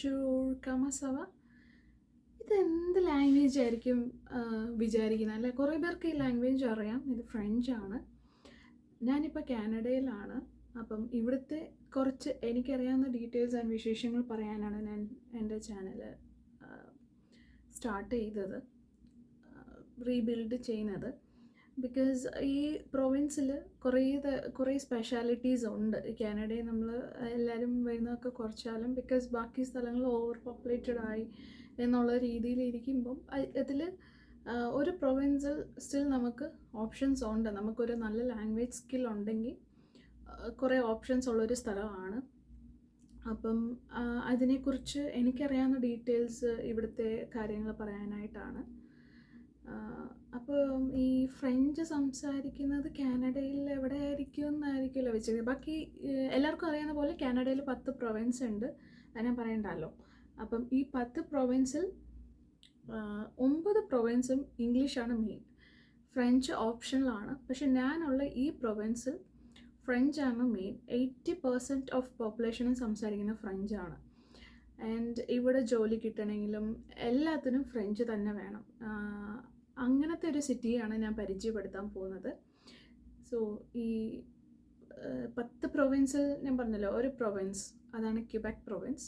ബോൺജൂർ കമസവ. ഇതെന്ത് ലാംഗ്വേജ് ആയിരിക്കും വിചാരിക്കുന്നത് അല്ലേ? കുറേ പേർക്ക് ഈ ലാംഗ്വേജ് അറിയാം. ഇത് ഫ്രഞ്ചാണ്. ഞാനിപ്പോൾ കാനഡയിലാണ്. അപ്പം ഇവിടുത്തെ കുറച്ച് എനിക്കറിയാവുന്ന ഡീറ്റെയിൽസ് ആൻഡ് വിശേഷങ്ങൾ പറയാനാണ് ഞാൻ എൻ്റെ ചാനൽ സ്റ്റാർട്ട് ചെയ്തത്, റീബിൽഡ് ചെയ്യുന്നത്. ബിക്കോസ് ഈ പ്രൊവിൻസിൽ കുറേ സ്പെഷ്യാലിറ്റീസ് ഉണ്ട്. കാനഡയിൽ നമ്മൾ എല്ലാവരും വരുന്നതൊക്കെ കുറച്ചാലും ബിക്കോസ് ബാക്കി സ്ഥലങ്ങൾ ഓവർ പോപ്പുലേറ്റഡ് ആയി എന്നുള്ള രീതിയിലിരിക്കുമ്പം അതിൽ ഒരു പ്രൊവിൻസിൽ സ്റ്റിൽ നമുക്ക് ഓപ്ഷൻസ് ഉണ്ട്. നമുക്കൊരു നല്ല ലാംഗ്വേജ് സ്കിൽ ഉണ്ടെങ്കിൽ കുറേ ഓപ്ഷൻസ് ഉള്ളൊരു സ്ഥലമാണ്. അപ്പം അതിനെക്കുറിച്ച് എനിക്കറിയാവുന്ന ഡീറ്റെയിൽസ് ഇവിടുത്തെ കാര്യങ്ങൾ പറയാനായിട്ടാണ്. അപ്പം ഈ ഫ്രഞ്ച് സംസാരിക്കുന്നത് കാനഡയിൽ എവിടെ ആയിരിക്കും എന്നായിരിക്കുമല്ലോ വെച്ചത്. ബാക്കി എല്ലാവർക്കും അറിയാവുന്ന പോലെ കാനഡയിൽ 10 പ്രൊവിൻസ് ഉണ്ട്, അത് ഞാൻ പറയണ്ടല്ലോ. അപ്പം ഈ 10 പ്രൊവിൻസിൽ 9 പ്രൊവിൻസും ഇംഗ്ലീഷാണ് മെയിൻ, ഫ്രഞ്ച് ഓപ്ഷണലാണ്. പക്ഷെ ഞാനുള്ള ഈ പ്രൊവിൻസിൽ ഫ്രഞ്ചാണ് മെയിൻ. 80% ഓഫ് പോപ്പുലേഷനും സംസാരിക്കുന്ന ഫ്രഞ്ചാണ്. ആൻഡ് ഇവിടെ ജോലി കിട്ടണമെങ്കിലും എല്ലാത്തിനും ഫ്രഞ്ച് തന്നെ വേണം. അങ്ങനത്തെ ഒരു സിറ്റിയാണ് ഞാൻ പരിചയപ്പെടുത്താൻ പോകുന്നത്. സോ ഈ 10 പ്രൊവിൻസിൽ ഞാൻ പറഞ്ഞല്ലോ ഒരു പ്രൊവിൻസ്, അതാണ് ക്യൂബെക് പ്രൊവിൻസ്.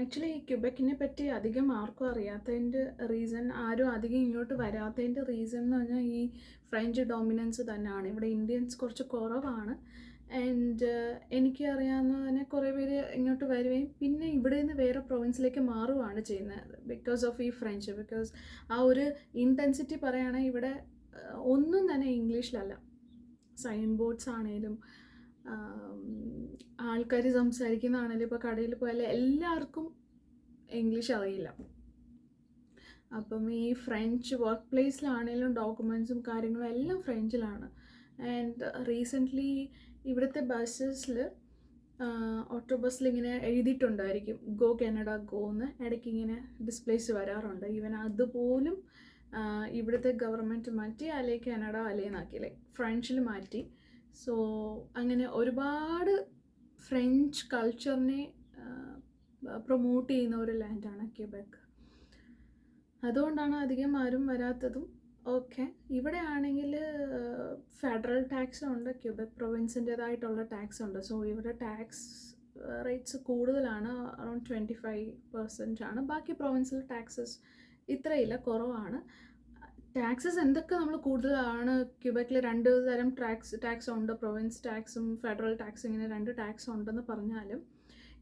ആക്ച്വലി ഈ ക്യൂബെക്കിനെ പറ്റി അധികം ആർക്കും അറിയാത്തതിൻ്റെ റീസൺ, ആരും അധികം ഇങ്ങോട്ട് വരാത്തതിൻ്റെ റീസൺ എന്ന് പറഞ്ഞാൽ ഈ ഫ്രഞ്ച് ഡോമിനൻസ് തന്നെയാണ്. ഇവിടെ ഇന്ത്യൻസ് കുറച്ച് കുറവാണ്. ആൻഡ് എനിക്ക് അറിയാവുന്ന തന്നെ കുറേ പേര് ഇങ്ങോട്ട് വരികയും പിന്നെ ഇവിടെ നിന്ന് വേറെ പ്രൊവിൻസിലേക്ക് മാറുകയാണ് ചെയ്യുന്നത് ബിക്കോസ് ഓഫ് ഈ ഫ്രഞ്ച്. ബിക്കോസ് ആ ഒരു ഇൻറ്റൻസിറ്റി പറയുകയാണെങ്കിൽ ഇവിടെ ഒന്നും തന്നെ ഇംഗ്ലീഷിലല്ല. സൈൻ ബോർഡ്സ് ആണേലും ആൾക്കാർ സംസാരിക്കുന്നതാണേലും ഇപ്പോൾ കടയിൽ പോയാലും എല്ലാവർക്കും ഇംഗ്ലീഷ് അറിയില്ല. അപ്പം ഈ ഫ്രഞ്ച് വർക്ക് പ്ലേസിലാണേലും ഡോക്യുമെൻറ്റ്സും കാര്യങ്ങളും എല്ലാം ഫ്രഞ്ചിലാണ്. ആൻഡ് റീസെൻ്റ്ലി ഇവിടുത്തെ ബസ്സസിൽ ഓട്ടോ ബസ്സിൽ ഇങ്ങനെ എഴുതിയിട്ടുണ്ടായിരിക്കും ഗോ കാനഡ ഗോ എന്ന്, ഇടയ്ക്ക് ഇങ്ങനെ ഡിസ്പ്ലേസ് വരാറുണ്ട്. ഈവൻ അതുപോലും ഇവിടുത്തെ ഗവൺമെൻറ് മാറ്റി അല്ലേ കാനഡ അല്ലേന്നാക്കിയില്ലേ ഫ്രഞ്ചിൽ മാറ്റി. സോ അങ്ങനെ ഒരുപാട് ഫ്രഞ്ച് കൾച്ചറിനെ പ്രൊമോട്ട് ചെയ്യുന്ന ഒരു ലാൻഡാണ് ക്യൂബെക്. അതുകൊണ്ടാണ് അധികം ആരും വരാത്തതും. ഓക്കെ, ഇവിടെ ആണെങ്കിൽ ഫെഡറൽ ടാക്സ് ഉണ്ട്, ക്യൂബെക് പ്രൊവിൻസിൻ്റേതായിട്ടുള്ള ടാക്സ് ഉണ്ട്. സോ ഇവിടെ ടാക്സ് റേറ്റ്സ് കൂടുതലാണ്, അറൗണ്ട് 25% ആണ്. ബാക്കി പ്രൊവിൻസിൽ ടാക്സസ് ഇത്രയില്ല, കുറവാണ്. ടാക്സസ് എന്തൊക്കെ നമ്മൾ കൂടുതലാണ് ക്യൂബെക്കിൽ 2 തരം ടാക്സ് ഉണ്ട്, പ്രൊവിൻസ് ടാക്സും ഫെഡറൽ ടാക്സും, ഇങ്ങനെ 2 ടാക്സ് ഉണ്ടെന്ന് പറഞ്ഞാലും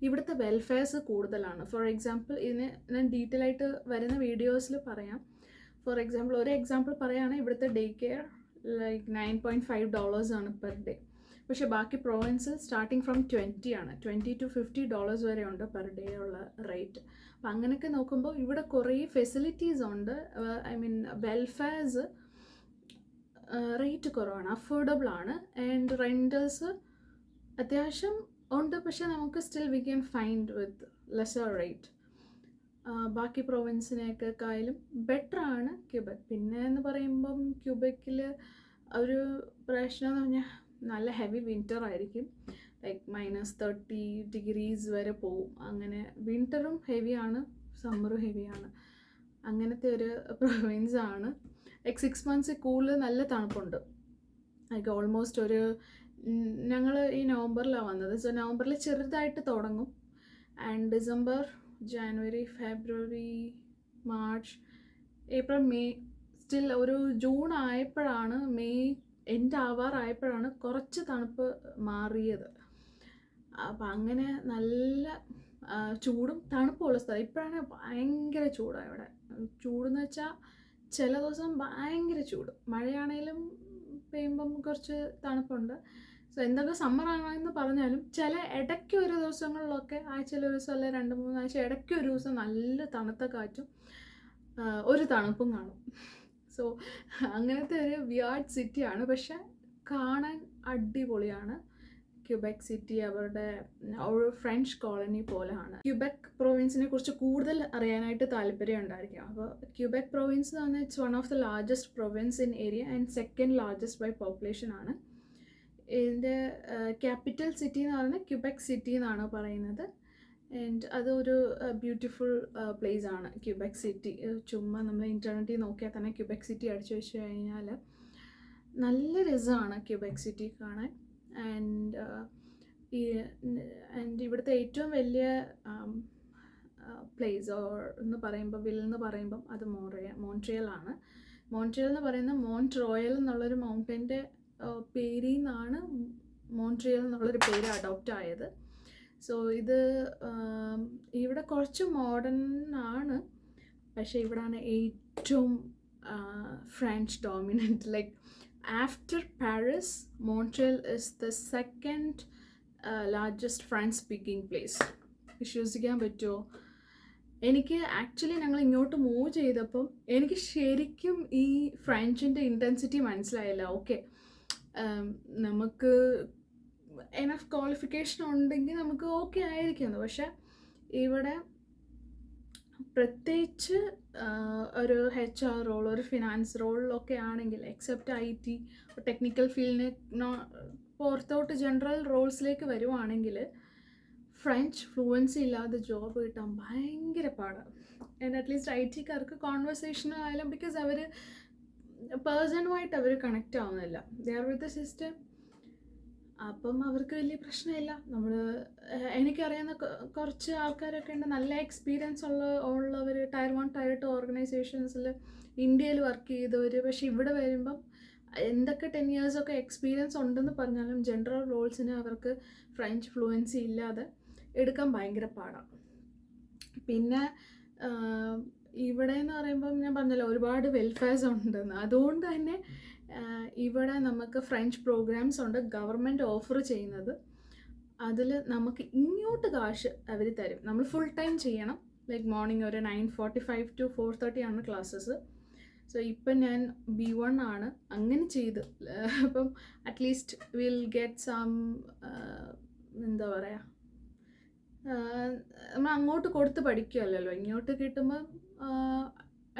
ഇവിടുത്തെ വെൽഫെയർസ് കൂടുതലാണ്. ഫോർ എക്സാമ്പിൾ ഇതിന് ഞാൻ ഡീറ്റെയിൽ ആയിട്ട് വരുന്ന വീഡിയോസിൽ പറയാം. ഫോർ എക്സാമ്പിൾ ഒരു എക്സാമ്പിൾ പറയുകയാണെങ്കിൽ ഇവിടുത്തെ ഡേ കെയർ ലൈക്ക് $9.5 ആണ് പെർ ഡേ. പക്ഷേ ബാക്കി പ്രൊവിൻസിൽ സ്റ്റാർട്ടിങ് ഫ്രം 20 ആണ്, $20 to $50 വരെ ഉണ്ട് പെർ ഡേ ഉള്ള റേറ്റ്. അപ്പം അങ്ങനെയൊക്കെ നോക്കുമ്പോൾ ഇവിടെ കുറേ ഫെസിലിറ്റീസ് ഉണ്ട്. ഐ മീൻ വെൽഫെയർസ് റേറ്റ് കുറവാണ്, അഫോർഡബിൾ ആണ്. ആൻഡ് റെൻറ്റൽസ് അത്യാവശ്യം ഉണ്ട്, പക്ഷേ നമുക്ക് still we can find with lesser rate. ബാക്കി പ്രൊവിൻസിനേക്കാളും ബെറ്ററാണ് ക്യൂബെക്. പിന്നെ എന്ന് പറയുമ്പം ക്യൂബെക്കിൽ ഒരു പ്രശ്നം എന്ന് പറഞ്ഞാൽ നല്ല ഹെവി വിൻ്റർ ആയിരിക്കും, ലൈക്ക് -30 വരെ പോവും. അങ്ങനെ വിൻ്ററും ഹെവിയാണ്, സമ്മറും ഹെവിയാണ്. അങ്ങനത്തെ ഒരു പ്രൊവിൻസാണ്. ലൈക്ക് 6 months കൂടുതൽ നല്ല തണുപ്പുണ്ട്. ലൈക്ക് ഓൾമോസ്റ്റ് ഒരു ഞങ്ങൾ ഈ നവംബറിലാണ് വന്നത്. സോ നവംബറിൽ ചെറുതായിട്ട് തുടങ്ങും. And December, January, February, March, April, May, still ഒരു ജൂൺ ആയപ്പോഴാണ്, മെയ് എൻഡ് ആവാറായപ്പോഴാണ് കുറച്ച് തണുപ്പ് മാറിയത്. അപ്പം അങ്ങനെ നല്ല ചൂടും തണുപ്പുള്ള സ്ഥലം. ഇപ്പോഴാണ് ഭയങ്കര ചൂടാണ് ഇവിടെ. ചൂടെന്ന് വെച്ചാൽ ചില ദിവസം ഭയങ്കര ചൂട്, മഴയാണേലും പെയ്യുമ്പം കുറച്ച് തണുപ്പുണ്ട്. സോ എന്തൊക്കെ സമ്മറാണെന്ന് പറഞ്ഞാലും ചില ഇടയ്ക്ക് ഒരു ദിവസങ്ങളിലൊക്കെ, ആഴ്ചയിൽ ഒരു ദിവസം അല്ലെ 2-3 ആഴ്ച ഇടയ്ക്ക് ഒരു ദിവസം നല്ല തണുത്ത കാറ്റും ഒരു തണുപ്പും കാണും. സോ അങ്ങനത്തെ ഒരു വിയാർഡ് സിറ്റിയാണ്, പക്ഷെ കാണാൻ അടിപൊളിയാണ്. ക്യൂബെക് സിറ്റി അവരുടെ ഒരു ഫ്രഞ്ച് കോളനി പോലെയാണ്. ക്യൂബെക് പ്രൊവിൻസിനെ കുറിച്ച് കൂടുതൽ അറിയാനായിട്ട് താല്പര്യം ഉണ്ടായിരിക്കും. അപ്പോൾ ക്യൂബെക് പ്രൊവിൻസ് എന്ന് പറഞ്ഞാൽ it's one of the largest province in area and second largest by population ആണ്. ഇതിൻ്റെ ക്യാപിറ്റൽ സിറ്റി എന്ന് പറയുന്നത് ക്യൂബെക് സിറ്റി എന്നാണ് പറയുന്നത്. ആൻഡ് അതൊരു ബ്യൂട്ടിഫുൾ പ്ലേസ് ആണ് ക്യൂബെക് സിറ്റി. ചുമ്മാ നമ്മൾ ഇൻ്റർനെറ്റിൽ നോക്കിയാൽ തന്നെ ക്യൂബെക് സിറ്റി അടിച്ചു വെച്ച് കഴിഞ്ഞാൽ നല്ല രസമാണ് ക്യൂബെക് സിറ്റി കാണാൻ. ആൻഡ് ഈ ആൻഡ് ഇവിടുത്തെ ഏറ്റവും വലിയ പ്ലേസ് എന്ന് പറയുമ്പം അത് മോൺട്രിയലാണ്. മോൺട്രിയൽ എന്ന് പറയുന്ന മോണ്ട് റോയൽ എന്നുള്ളൊരു മൗണ്ടൻ്റെ പേരിൽ നിന്നാണ് മോൺട്രിയൽ എന്നുള്ളൊരു പേര് അഡോപ്റ്റ് ആയത്. സോ ഇത് ഇവിടെ കുറച്ച് മോഡേൺ ആണ്, പക്ഷേ ഇവിടെയാണ് ഏറ്റവും French dominant. Like after Paris, Montreal is the second largest French speaking place. വിശ്വസിക്കാൻ പറ്റുമോ? എനിക്ക് ആക്ച്വലി ഞങ്ങൾ ഇങ്ങോട്ട് മൂവ് ചെയ്തപ്പം എനിക്ക് ശരിക്കും ഈ ഫ്രഞ്ചിൻ്റെ ഇൻറ്റൻസിറ്റി മനസ്സിലായില്ല. ഓക്കെ, നമുക്ക് എനഫ് ക്വാളിഫിക്കേഷൻ ഉണ്ടെങ്കിൽ നമുക്ക് ഓക്കെ ആയിരിക്കുന്നു. പക്ഷെ ഇവിടെ പ്രത്യേകിച്ച് ഒരു HR റോൾ, ഒരു ഫിനാൻസ് റോളിലൊക്കെ ആണെങ്കിൽ, എക്സെപ്റ്റ് IT ടെക്നിക്കൽ ഫീൽഡിനെ പുറത്തോട്ട് ജനറൽ റോൾസിലേക്ക് വരുവാണെങ്കിൽ ഫ്രഞ്ച് ഫ്ലുവൻസി ഇല്ലാതെ ജോബ് കിട്ടാൻ ഭയങ്കര പാടാണ്. ആൻഡ് അറ്റ്ലീസ്റ്റ് IT-കാർക്ക് കോൺവെർസേഷനായാലും, ബിക്കോസ് അവർ പേഴ്സണുമായിട്ട് അവർ കണക്റ്റ് ആവുന്നില്ല, they are with the system. അപ്പം അവർക്ക് വലിയ പ്രശ്നമില്ല. എനിക്കറിയുന്ന കുറച്ച് ആൾക്കാരൊക്കെ ഉണ്ട്, നല്ല എക്സ്പീരിയൻസ് ഉള്ളവർ, Tier 1 Tier 2 ഓർഗനൈസേഷൻസിൽ ഇന്ത്യയിൽ വർക്ക് ചെയ്തവർ. പക്ഷെ ഇവിടെ വരുമ്പം എന്തൊക്കെ 10 years ഒക്കെ എക്സ്പീരിയൻസ് ഉണ്ടെന്ന് പറഞ്ഞാലും ജനറൽ റോൾസിന് അവർക്ക് ഫ്രഞ്ച് ഫ്ലുവൻസി ഇല്ലാതെ എടുക്കാൻ ഭയങ്കര പാടാണ്. പിന്നെ ഇവിടെ എന്ന് പറയുമ്പം ഞാൻ പറഞ്ഞല്ലോ ഒരുപാട് വെൽഫെയർസ് ഉണ്ടെന്ന്. അതുകൊണ്ട് തന്നെ ഇവിടെ നമുക്ക് ഫ്രഞ്ച് പ്രോഗ്രാംസ് ഉണ്ട് ഗവൺമെൻറ് ഓഫർ ചെയ്യുന്നത്. അതിൽ നമുക്ക് ഇങ്ങോട്ട് കാശ് അവർ തരും. നമ്മൾ ഫുൾ ടൈം ചെയ്യണം. ലൈക്ക് മോർണിംഗ് ഒരു 9:45 to 4:30 ആണ് ക്ലാസ്സസ്. സോ ഇപ്പം ഞാൻ B1 ആണ്. അങ്ങനെ ചെയ്ത് അപ്പം അറ്റ്ലീസ്റ്റ് വിൽ ഗെറ്റ് സം, എന്താ പറയുക, നമ്മൾ അങ്ങോട്ട് കൊടുത്ത് പഠിക്കുമല്ലോ. ഇങ്ങോട്ട് കിട്ടുമ്പം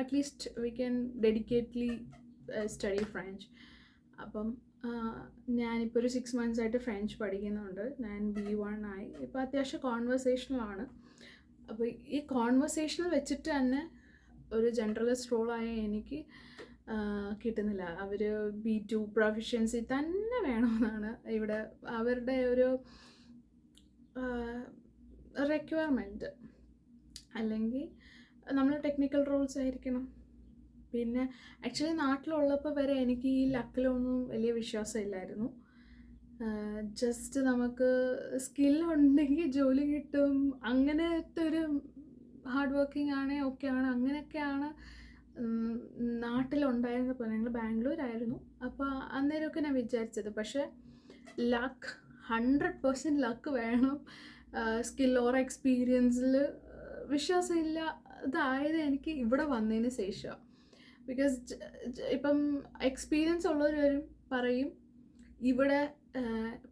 at least we can dedicatedly study French. അപ്പം ഞാനിപ്പോൾ ഒരു 6 months ആയിട്ട് ഫ്രഞ്ച് പഠിക്കുന്നുണ്ട്. ഞാൻ B1 ആയി. ഇപ്പോൾ അത്യാവശ്യം കോൺവെർസേഷണലാണ്. അപ്പോൾ ഈ കോൺവെർസേഷണൽ വെച്ചിട്ട് തന്നെ ഒരു ജനറലിസ്റ്റ് റോളായ എനിക്ക് കിട്ടുന്നില്ല. അവർ B2 പ്രൊഫിഷ്യൻസി തന്നെ വേണമെന്നാണ് ഇവിടെ അവരുടെ ഒരു റിക്വയർമെൻറ്റ്. അല്ലെങ്കിൽ നമ്മൾ ടെക്നിക്കൽ റോൾസ് ആയിരിക്കണം. പിന്നെ ആക്ച്വലി നാട്ടിലുള്ളപ്പോൾ വരെ എനിക്ക് ഈ ലക്കിലൊന്നും വലിയ വിശ്വാസമില്ലായിരുന്നു. ജസ്റ്റ് നമുക്ക് സ്കില്ലുണ്ടെങ്കിൽ ജോലി കിട്ടും, അങ്ങനത്തെ ഒരു ഹാർഡ് വർക്കിംഗ് ആണ്, ഓക്കെ ആണ്, അങ്ങനെയൊക്കെയാണ് നാട്ടിലുണ്ടായിരുന്നപ്പോൾ. ഞങ്ങൾ ബാംഗ്ലൂരായിരുന്നു. അപ്പോൾ അന്നേരമൊക്കെ ഞാൻ വിചാരിച്ചത്. പക്ഷേ ലക്ക്, 100% ലക്ക് വേണം. സ്കിൽ ഓർ എക്സ്പീരിയൻസിൽ വിശ്വാസമില്ല. ഇതായത് എനിക്ക് ഇവിടെ വന്നതിന് ശേഷം. ബിക്കോസ് ഇപ്പം എക്സ്പീരിയൻസ് ഉള്ളവർ വരും പറയും ഇവിടെ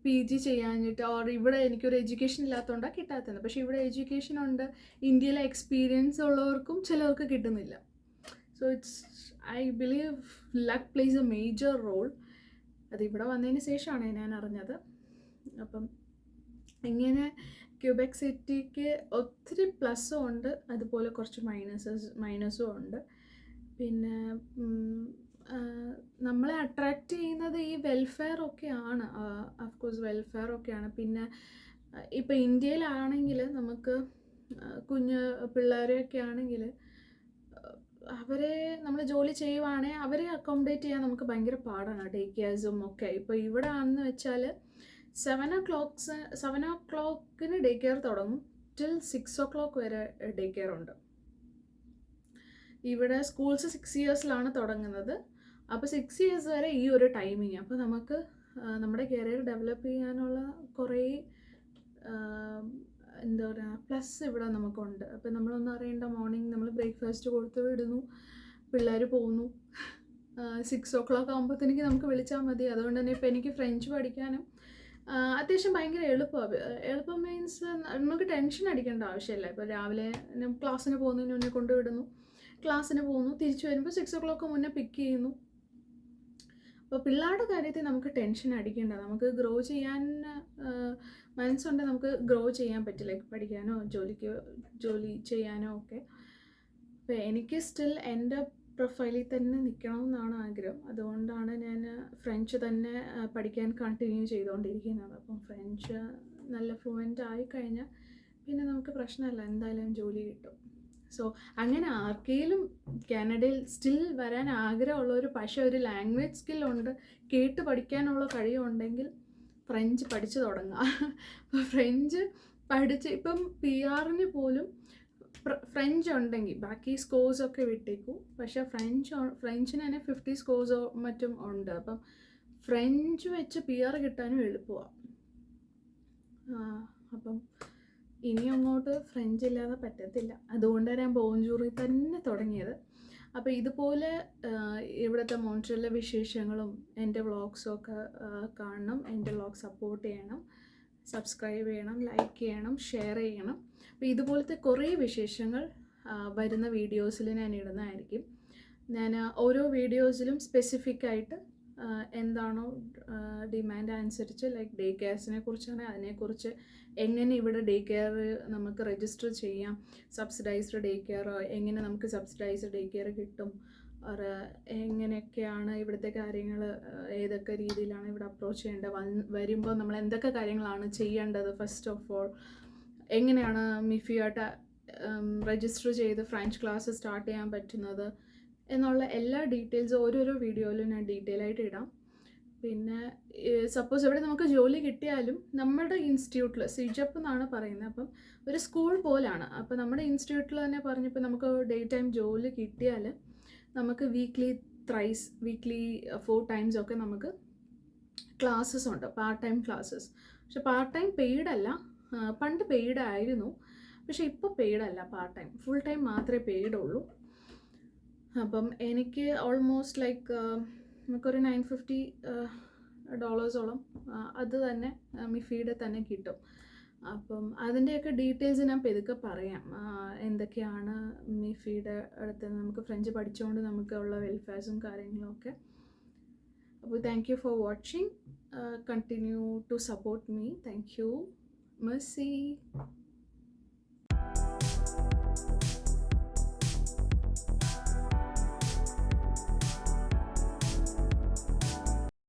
PG ചെയ്യാഞ്ഞിട്ട്, ഓർ ഇവിടെ എനിക്കൊരു എഡ്യൂക്കേഷൻ ഇല്ലാത്തതുകൊണ്ടാണ് കിട്ടാത്തത്. പക്ഷേ ഇവിടെ എഡ്യൂക്കേഷൻ ഉണ്ട്, ഇന്ത്യയിലെ എക്സ്പീരിയൻസ് ഉള്ളവർക്കും ചിലവർക്ക് കിട്ടുന്നില്ല. So I believe luck plays a major role. അത് ഇവിടെ വന്നതിന് ശേഷമാണ് ഞാൻ അറിഞ്ഞത്. അപ്പം ഇങ്ങനെ ക്യൂബെക് സിറ്റിക്ക് ഒത്തിരി പ്ലസ്സും ഉണ്ട്, അതുപോലെ കുറച്ച് മൈനസും ഉണ്ട്. പിന്നെ നമ്മളെ അട്രാക്റ്റ് ചെയ്യുന്നത് ഈ വെൽഫെയർ ഒക്കെയാണ്. ഓഫ്കോഴ്സ് വെൽഫെയർ ഒക്കെയാണ്. പിന്നെ ഇപ്പോൾ ഇന്ത്യയിലാണെങ്കിൽ നമുക്ക് കുഞ്ഞ് പിള്ളേരെയൊക്കെ ആണെങ്കിൽ അവരെ നമ്മൾ ജോലി ചെയ്യുവാണെങ്കിൽ അവരെ അക്കോമഡേറ്റ് ചെയ്യാൻ നമുക്ക് ഭയങ്കര പാടാണ്, ഡേ കെയർസും ഒക്കെ. ഇപ്പോൾ ഇവിടെ ആണെന്ന് വെച്ചാൽ 7 o'clock ഡേ കെയർ തുടങ്ങും, ടിൽ 6 o'clock വരെ ഡേ കെയർ ഉണ്ട്. ഇവിടെ സ്കൂൾസ് 6 yearsലാണ് തുടങ്ങുന്നത്. അപ്പോൾ 6 years വരെ ഈ ഒരു ടൈമിങ്. അപ്പോൾ നമുക്ക് നമ്മുടെ കരിയർ ഡെവലപ്പ് ചെയ്യാനുള്ള കുറേ എന്താ പറയുക പ്ലസ് ഇവിടെ നമുക്കുണ്ട്. അപ്പോൾ നമ്മളൊന്നും അറിയേണ്ട, മോർണിംഗ് നമ്മൾ ബ്രേക്ക്ഫാസ്റ്റ് കൊടുത്ത് വിടുന്നു, പിള്ളേർ പോകുന്നു, 6 o'clock ആകുമ്പോഴത്തേക്ക് നമുക്ക് വിളിച്ചാൽ മതി. അതുകൊണ്ട് തന്നെ ഇപ്പോൾ എനിക്ക് ഫ്രഞ്ച് പഠിക്കാനും അത്യാവശ്യം ഭയങ്കര എളുപ്പമാണ്. എളുപ്പം മീൻസ് നമുക്ക് ടെൻഷൻ അടിക്കേണ്ട ആവശ്യമില്ല. ഇപ്പോൾ രാവിലെ ക്ലാസ്സിന് പോകുന്നതിന് മുന്നേ കൊണ്ടുവിടുന്നു, ക്ലാസ്സിന് പോകുന്നു, തിരിച്ചു വരുമ്പോൾ 6 o'clock മുന്നേ പിക്ക് ചെയ്യുന്നു, അപ്പോൾ പിള്ളേരുടെ കാര്യത്തിൽ നമുക്ക് ടെൻഷൻ അടിക്കേണ്ട, നമുക്ക് ഗ്രോ ചെയ്യാൻ മനസ്സുണ്ടെങ്കിൽ നമുക്ക് ഗ്രോ ചെയ്യാൻ പറ്റില്ല, പഠിക്കാനോ ജോലി ചെയ്യാനോ ഒക്കെ. അപ്പോൾ എനിക്ക് സ്റ്റിൽ എൻ്റെ പ്രൊഫൈലിൽ തന്നെ നിൽക്കണമെന്നാണ് ആഗ്രഹം. അതുകൊണ്ടാണ് ഞാൻ ഫ്രഞ്ച് തന്നെ പഠിക്കാൻ കണ്ടിന്യൂ ചെയ്തുകൊണ്ടിരിക്കുന്നത്. അപ്പം ഫ്രഞ്ച് നല്ല ഫ്ലുവൻ്റ് ആയിക്കഴിഞ്ഞാൽ പിന്നെ നമുക്ക് പ്രശ്നമല്ല, എന്തായാലും ജോലി കിട്ടും. സോ അങ്ങനെ ആർക്കെങ്കിലും കാനഡയിൽ സ്റ്റിൽ വരാൻ ആഗ്രഹമുള്ളവർ, പക്ഷേ ഒരു ലാംഗ്വേജ് സ്കില്ലുണ്ട്, കേട്ട് പഠിക്കാനുള്ള കഴിവുണ്ടെങ്കിൽ ഫ്രഞ്ച് പഠിച്ചു തുടങ്ങുക. അപ്പോൾ ഫ്രഞ്ച് പഠിച്ച് ഇപ്പം PR പോലും ഫ്രഞ്ച് ഉണ്ടെങ്കിൽ ബാക്കി സ്കോഴ്സൊക്കെ വിട്ടേക്കും, പക്ഷേ ഫ്രഞ്ചിന് തന്നെ 50 സ്കോഴ്സോ മറ്റും ഉണ്ട്. അപ്പം ഫ്രഞ്ച് വെച്ച് PR കിട്ടാനും എളുപ്പമാണ്. അപ്പം ഇനി അങ്ങോട്ട് ഫ്രഞ്ച് ഇല്ലാതെ പറ്റത്തില്ല. അതുകൊണ്ടാണ് ഞാൻ ബോൺജൂറിൽ തന്നെ തുടങ്ങിയത്. അപ്പോൾ ഇതുപോലെ ഇവിടുത്തെ മോൺട്രിയലിലെ വിശേഷങ്ങളും എൻ്റെ വ്ളോഗ്സും ഒക്കെ കാണണം. എൻ്റെ വ്ളോഗ് സപ്പോർട്ട് ചെയ്യണം, സബ്സ്ക്രൈബ് ചെയ്യണം, ലൈക്ക് ചെയ്യണം, ഷെയർ ചെയ്യണം. അപ്പോൾ ഇതുപോലത്തെ കുറേ വിശേഷങ്ങൾ വരുന്ന വീഡിയോസിൽ ഞാൻ ഇടുന്നതായിരിക്കും. ഞാൻ ഓരോ വീഡിയോസിലും സ്പെസിഫിക് ആയിട്ട് എന്താണോ ഡിമാൻഡ് അനുസരിച്ച്, ലൈക്ക് ഡേ കെയർസിനെ കുറിച്ചാണ്, അതിനെക്കുറിച്ച് എങ്ങനെ ഇവിടെ ഡേ കെയർ നമുക്ക് രജിസ്റ്റർ ചെയ്യാം, സബ്സിഡൈസ്ഡ് ഡേ കെയർ, എങ്ങനെ നമുക്ക് സബ്സിഡൈസ്ഡ് ഡേ കെയർ കിട്ടും, എങ്ങനെയൊക്കെയാണ് ഇവിടുത്തെ കാര്യങ്ങൾ, ഏതൊക്കെ രീതിയിലാണ് ഇവിടെ അപ്രോച്ച് ചെയ്യേണ്ടത്, വരുമ്പോൾ നമ്മൾ എന്തൊക്കെ കാര്യങ്ങളാണ് ചെയ്യേണ്ടത്, ഫസ്റ്റ് ഓഫ് ഓൾ എങ്ങനെയാണ് മിഫിയായിട്ട് രജിസ്റ്റർ ചെയ്ത് ഫ്രഞ്ച് ക്ലാസ് സ്റ്റാർട്ട് ചെയ്യാൻ പറ്റുന്നത് എന്നുള്ള എല്ലാ ഡീറ്റെയിൽസും ഓരോരോ വീഡിയോയിലും ഞാൻ ഡീറ്റെയിൽ ആയിട്ട് ഇടാം. പിന്നെ സപ്പോസ് ഇവിടെ നമുക്ക് ജോലി കിട്ടിയാലും നമ്മുടെ ഇൻസ്റ്റിറ്റ്യൂട്ടിൽ സിജപ്പ് എന്നാണ് പറയുന്നത്, അപ്പം ഒരു സ്കൂൾ പോലാണ്. അപ്പോൾ നമ്മുടെ ഇൻസ്റ്റിറ്റ്യൂട്ടിൽ തന്നെ പറഞ്ഞപ്പോൾ നമുക്ക് ഡേ ടൈം ജോലി കിട്ടിയാൽ നമുക്ക് വീക്ക്ലി 4 ടൈംസ് ഒക്കെ നമുക്ക് ക്ലാസ്സസ് ഉണ്ട്, പാർട്ട് ടൈം ക്ലാസ്സസ്. പക്ഷെ പാർട്ട് ടൈം പെയ്ഡ് അല്ല, പണ്ട് പെയ്ഡ് ആയിരുന്നു, പക്ഷേ ഇപ്പോൾ പെയ്ഡ് അല്ല, പാർട്ട് ടൈം, ഫുൾ ടൈം മാത്രമേ പെയ്ഡ് ഉള്ളൂ. അപ്പം എനിക്ക് ഓൾമോസ്റ്റ് ലൈക്ക് നമുക്കൊരു $950 അത് തന്നെ മിഫിയുടെ തന്നെ കിട്ടും. അപ്പം അതിൻ്റെയൊക്കെ ഡീറ്റെയിൽസ് ഞാൻ പെതുക്കെ പറയാം, എന്തൊക്കെയാണ് മിഫിയുടെ അടുത്ത് നമുക്ക് ഫ്രഞ്ച് പഠിച്ചുകൊണ്ട് നമുക്കുള്ള വെൽഫെയർസും കാര്യങ്ങളും ഒക്കെ. അപ്പോൾ thank you for watching, continue to support me. Thank you, mercy.